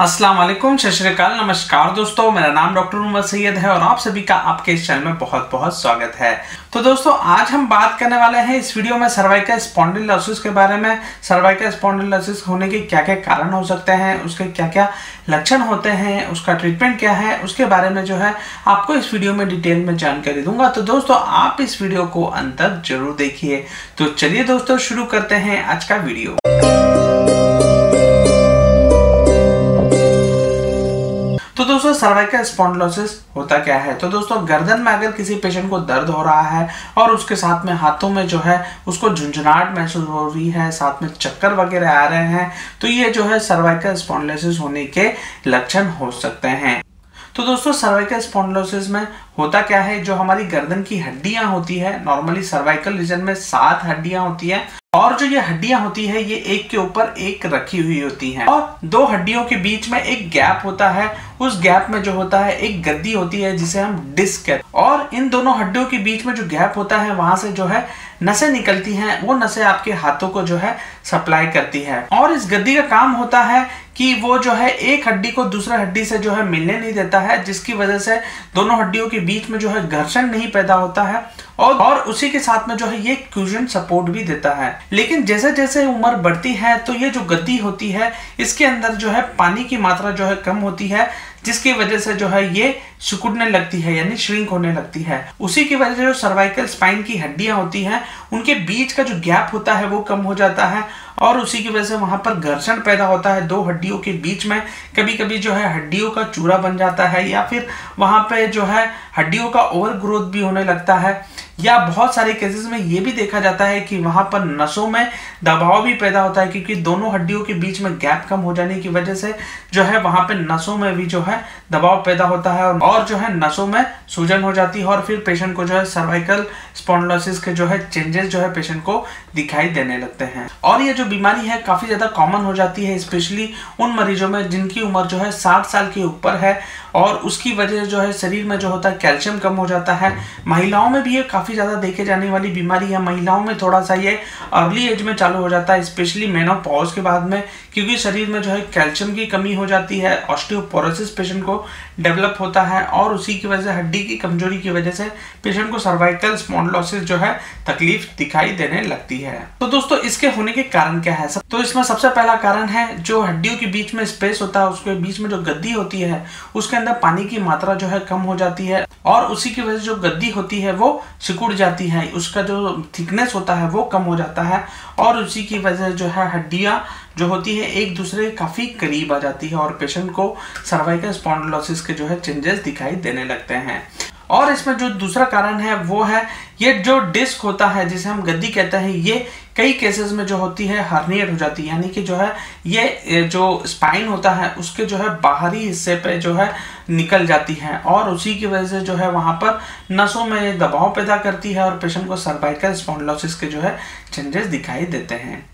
अस्सलाम वालेकुम, सत श्री अकाल, नमस्कार दोस्तों। मेरा नाम डॉक्टर उमर सैयद है और आप सभी का आपके इस चैनल में बहुत बहुत स्वागत है। तो दोस्तों आज हम बात करने वाले हैं इस वीडियो में सर्वाइकल स्पॉन्डिलोसिस के बारे में। सर्वाइकल स्पॉन्डिलोसिस होने के क्या क्या कारण हो सकते हैं, उसके क्या क्या लक्षण होते हैं, उसका ट्रीटमेंट क्या है, उसके बारे में जो है आपको इस वीडियो में डिटेल में जानकारी दूंगा। तो दोस्तों आप इस वीडियो को अंत तक जरूर देखिए। तो चलिए दोस्तों शुरू करते हैं आज का वीडियो। तो दोस्तों सर्वाइकल स्पॉन्डिलोसिस होता क्या है। तो दोस्तों गर्दन में अगर किसी पेशेंट को दर्द हो रहा है और उसके साथ में हाथों में जो है उसको झुंझुनाहट महसूस हो रही है, साथ में चक्कर वगैरह आ रहे हैं, तो ये जो है सर्वाइकल स्पॉन्डिलोसिस होने के लक्षण हो सकते हैं। तो दोस्तों सर्वाइकल स्पॉन्डिलोसिस में होता क्या है, जो हमारी गर्दन की हड्डियां होती है, नॉर्मली सर्वाइकल रीजन में 7 हड्डियां होती है और जो ये हड्डियां होती है ये एक के ऊपर एक रखी हुई होती हैं और 2 हड्डियों के बीच में एक गैप होता है। उस गैप में जो होता है एक गद्दी होती है जिसे हम डिस्क कहते हैं और इन दोनों हड्डियों के बीच में जो गैप होता है वहां से जो है नसें निकलती हैं। वो नसें आपके हाथों को जो है सप्लाई करती है और इस गद्दी का काम होता है कि वो जो है एक हड्डी को दूसरे हड्डी से जो है मिलने नहीं देता है, जिसकी वजह से दोनों हड्डियों के बीच में जो है घर्षण नहीं पैदा होता है और उसी के साथ में जो है ये फ्यूजन सपोर्ट भी देता है। लेकिन जैसे जैसे उम्र बढ़ती है तो ये जो गद्दी होती है इसके अंदर जो है पानी की मात्रा जो है कम होती है, जिसकी वजह से जो है ये सिकुड़ने लगती है यानी श्रिंक होने लगती है। उसी की वजह से जो सर्वाइकल स्पाइन की हड्डियां होती हैं उनके बीच का जो गैप होता है वो कम हो जाता है और उसी की वजह से वहां पर घर्षण पैदा होता है 2 हड्डियों के बीच में। कभी कभी जो है हड्डियों का चूरा बन जाता है या फिर वहां पे जो है हड्डियों का ओवर ग्रोथ भी होने लगता है, या बहुत सारे केसेस में ये भी देखा जाता है कि वहां पर नसों में दबाव भी पैदा होता है, क्योंकि दोनों हड्डियों के बीच में गैप कम हो जाने की वजह से जो है वहां पे नसों में भी जो है दबाव पैदा होता है और जो है नसों में सूजन हो जाती है और फिर पेशेंट को जो है सर्वाइकल स्पॉन्डिलोसिस के जो है चेंजेस जो है पेशेंट को दिखाई देने लगते हैं। और ये जो बीमारी है काफी ज्यादा कॉमन हो जाती है, स्पेशली उन मरीजों में जिनकी उम्र जो है 60 साल के ऊपर है और उसकी वजह जो है शरीर में जो होता है कैल्शियम कम हो जाता है। महिलाओं में भी ये काफी ज्यादा देखे जाने वाली बीमारी है। महिलाओं में थोड़ा सा ये अर्ली एज में चालू हो जाता है, स्पेशली मेनोपॉज के बाद में, क्योंकि शरीर में जो है कैल्शियम की कमी हो जाती है, ऑस्टियोपोरोसिस पेशेंट को डेवलप होता है और उसी की वजह से हड्डी की कमजोरी की वजह से पेशेंट को सर्वाइकल स्पॉन्डिलोसिस जो है तकलीफ दिखाई देने लगती है। तो दोस्तों इसके होने के कारण क्या है? तो इसमें सबसे पहला कारण है जो हड्डियों के बीच में स्पेस होता है, उसके बीच में जो गद्दी होती है उसके अंदर पानी की मात्रा जो है कम हो जाती है और उसी की वजह से जो गद्दी होती है वो सिकुड़ जाती है, उसका जो थिकनेस होता है वो कम हो जाता है और उसी की वजह से जो है हड्डियां जो होती है एक दूसरे के काफी करीब आ जाती है और पेशेंट को सर्वाइकल स्पॉन्डिलोसिस के जो है चेंजेस दिखाई देने लगते हैं। और इसमें जो दूसरा कारण है वो है ये जो डिस्क होता है जिसे हम गद्दी कहते हैं, ये कई केसेस में जो होती है हर्निएट हो जाती है, यानी कि जो है ये जो स्पाइन होता है उसके जो है बाहरी हिस्से पे जो है निकल जाती है और उसी की वजह से जो है वहां पर नसों में दबाव पैदा करती है और पेशेंट को सर्वाइकल स्पॉन्डिलोसिस के जो है चेंजेस दिखाई देते हैं।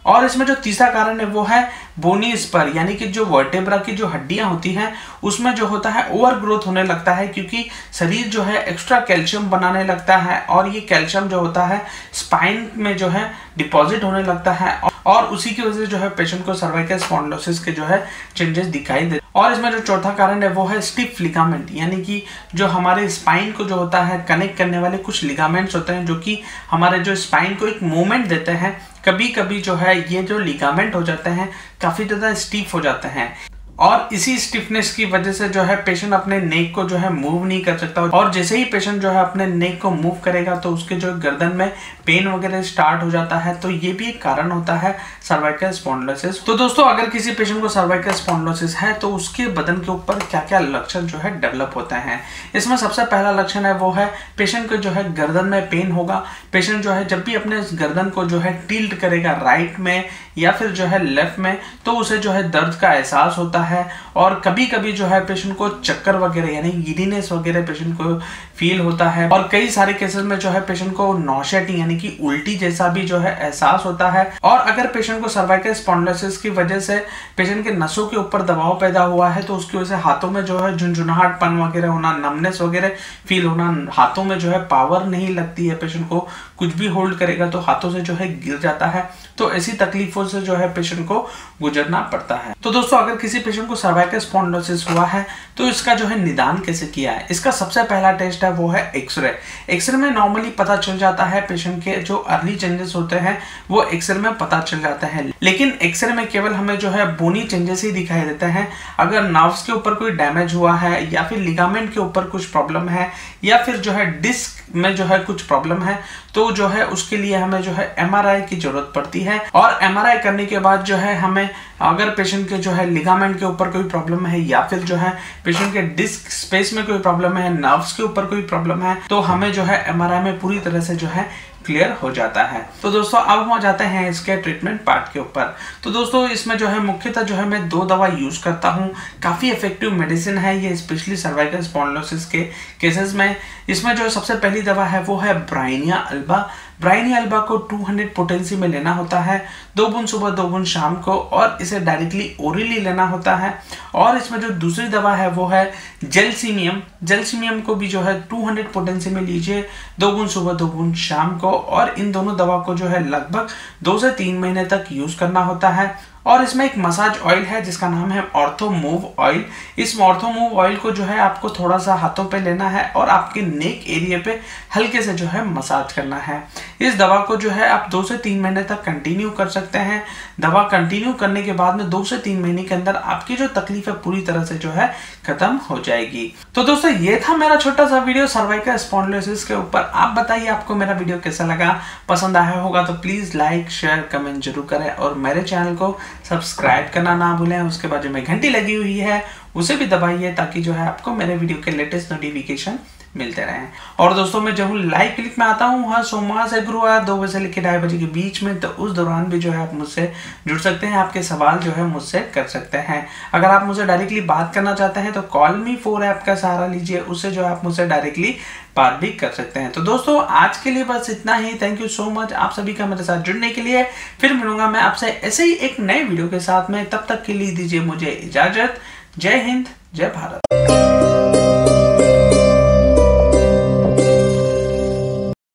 और इसमें जो तीसरा कारण है वो है बोनी स्पर, यानी कि जो वर्टेब्रा की जो हड्डियां होती हैं उसमें जो होता है ओवर ग्रोथ होने लगता है, क्योंकि शरीर जो है एक्स्ट्रा कैल्शियम बनाने लगता है और ये कैल्शियम जो होता है स्पाइन में जो है डिपॉजिट होने लगता है और उसी की वजह से जो है पेशेंट को सर्वाइकल स्पॉन्डिलोसिस के जो है चेंजेस दिखाई देते। और इसमें जो चौथा कारण है वो है स्टिफ लिगामेंट, यानी कि जो हमारे स्पाइन को जो होता है कनेक्ट करने वाले कुछ लिगामेंट्स होते हैं जो कि हमारे जो स्पाइन को एक मूवमेंट देते हैं। कभी कभी जो है ये जो लिगामेंट हो जाते हैं काफी ज्यादा स्टिफ हो जाते हैं और इसी स्टिफनेस की वजह से जो है पेशेंट अपने नेक को जो है मूव नहीं कर सकता और जैसे ही पेशेंट जो है अपने नेक को मूव करेगा तो उसके जो गर्दन में पेन वगैरह स्टार्ट हो जाता है। तो ये भी एक कारण होता है सर्वाइकल स्पॉन्डिलोसिस। तो दोस्तों अगर किसी पेशेंट को सर्वाइकल स्पॉन्डिलोसिस है तो उसके बदन के ऊपर क्या क्या लक्षण जो है डेवलप होते हैं। इसमें सबसे पहला लक्षण है वो है पेशेंट को जो है गर्दन में पेन होगा। पेशेंट जो है जब भी अपने गर्दन को जो है टिल्ट करेगा राइट में या फिर जो है लेफ्ट में तो उसे जो है दर्द का एहसास होता है और कभी कभी जो है पेशेंट को चक्कर वगैरह यानी गिडीनेस वगैरह पेशेंट को फील होता है और कई सारे केसेस में जो है पेशेंट को नॉशियाटिंग यानी कि उल्टी जैसा भी जो है एहसास होता है। और अगर पेशेंट को सर्वाइकल स्पॉन्डिलोसिस की वजह से पेशेंट के नसों के ऊपर दबाव पैदा हुआ है तो उसकी वजह से हाथों में जो है झुंझुनाहटपन वगैरह होना, नमनेस वगैरह फील होना, हाथों में जो है पावर नहीं लगती है, पेशेंट को कुछ भी होल्ड करेगा तो हाथों से जो है गिर जाता है। तो ऐसी तकलीफों से जो है पेशेंट को गुजरना पड़ता है। तो दोस्तों अगर किसी पेशेंट को सर्वाइकल स्पॉन्डिलोसिस हुआ है तो इसका जो है निदान कैसे किया है। इसका सबसे पहला टेस्ट है वो है एक्सरे। एक्सरे में नॉर्मली पता चल जाता है पेशेंट के जो अर्ली चेंजेस होते हैं वो एक्सरे में पता चल जाता है, लेकिन एक्सरे में केवल हमें जो है बोनी चेंजेस ही दिखाई देते हैं। अगर नर्व्स के ऊपर कोई डैमेज हुआ है या फिर लिगामेंट के ऊपर कुछ प्रॉब्लम है या फिर जो है डिस्क में जो है कुछ प्रॉब्लम है तो जो है उसके लिए हमें जो है एमआरआई की जरूरत पड़ती है। और एमआरआई करने के बाद जो है हमें अगर पेशेंट के जो है लिगामेंट के ऊपर कोई प्रॉब्लम है या फिर जो है पेशेंट के डिस्क स्पेस में कोई प्रॉब्लम है, नर्व्स के ऊपर कोई प्रॉब्लम है, तो हमें जो है एमआरआई में पूरी तरह से जो है क्लियर हो जाता है। तो दोस्तों अब हम जाते हैं इसके ट्रीटमेंट पार्ट के ऊपर। तो दोस्तों इसमें जो है मुख्यतः जो है मैं 2 दवा यूज करता हूँ। काफी इफेक्टिव मेडिसिन है ये, स्पेशली सर्वाइकल स्पॉन्डिलोसिस के केसेस में। इसमें जो सबसे पहली दवा है वो है ब्राइनिया अल्बा। ब्राइनिया अल्बा को 200 पोटेंसी में लेना होता है, 2 बूंद सुबह 2 बूंद शाम को, और इसे डायरेक्टली ओरली लेना होता है। और इसमें जो दूसरी दवा है वो है जेलसीमियम। जेलसीमियम को भी जो है 200 पोटेंसी में लीजिए, 2 बूंद सुबह 2 बूंद शाम को, और इन दोनों दवा को जो है लगभग 2 से 3 महीने तक यूज करना होता है। और इसमें एक मसाज ऑयल है जिसका नाम है ऑर्थोमूव ऑयल। इस ऑर्थोमूव ऑयल को जो है आपको थोड़ा सा हाथों पे लेना है और आपके नेक एरिया पे हल्के से जो है मसाज करना है। इस दवा को जो है आप 2 से 3 महीने तक कंटिन्यू कर सकते हैं। दवा कंटिन्यू करने के बाद में 2 से 3 महीने के अंदर आपकी जो तकलीफ है पूरी तरह से जो है खत्म हो जाएगी। तो दोस्तों ये था मेरा छोटा सा वीडियो सर्वाइकल स्पॉन्डिलोसिस के ऊपर। आप बताइए आपको मेरा वीडियो कैसा लगा, पसंद आया होगा तो प्लीज लाइक शेयर कमेंट जरूर करें, और मेरे चैनल को सब्सक्राइब करना ना भूलें। उसके बाद जो में घंटी लगी हुई है उसे भी दबाइए ताकि जो है आपको मेरे वीडियो के लेटेस्ट नोटिफिकेशन मिलते रहें। और दोस्तों मैं जब लाइव क्लिक में आता हूँ हर सोमवार से गुरुवार 2 बजे से लेकर 2:30 बजे के बीच में, तो उस दौरान भी जो है आप मुझसे जुड़ सकते हैं, आपके सवाल जो है मुझसे कर सकते हैं। अगर आप मुझसे डायरेक्टली बात करना चाहते हैं तो कॉल मी 4 ऐप का सहारा लीजिए, उससे जो है आप मुझसे डायरेक्टली बात भी कर सकते हैं। तो दोस्तों आज के लिए बस इतना ही। थैंक यू सो मच आप सभी का मेरे साथ जुड़ने के लिए। फिर मिलूंगा मैं आपसे ऐसे ही एक नए वीडियो के साथ में, तब तक के लिए दीजिए मुझे इजाजत। जय हिंद, जय भारत।